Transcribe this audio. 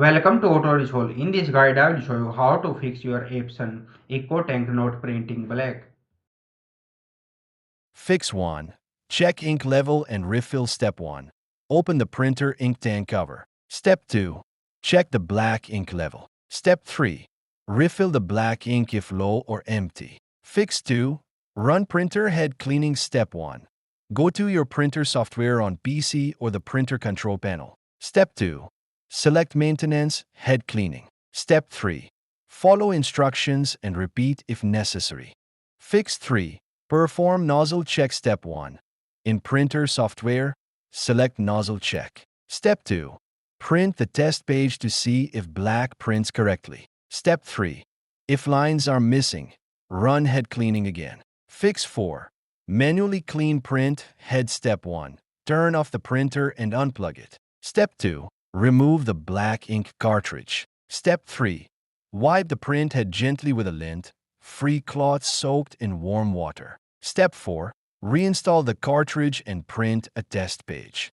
Welcome to Auto Resolve. In this guide, I will show you how to fix your Epson EcoTank not printing black. Fix 1. Check ink level and refill. Step 1. Open the printer ink tank cover. Step 2. Check the black ink level. Step 3. Refill the black ink if low or empty. Fix 2. Run printer head cleaning. Step 1. Go to your printer software on PC or the printer control panel. Step 2. Select maintenance head cleaning. Step 3. Follow instructions and repeat if necessary. Fix 3. Perform nozzle check. Step 1. In printer software, select nozzle check. Step 2. Print the test page to see if black prints correctly. Step 3. If lines are missing, run head cleaning again. Fix 4. Manually clean print head. Step 1. Turn off the printer and unplug it. Step 2. Remove the black ink cartridge. Step 3. Wipe the print head gently with a lint-free cloth soaked in warm water. Step 4. Reinstall the cartridge and print a test page.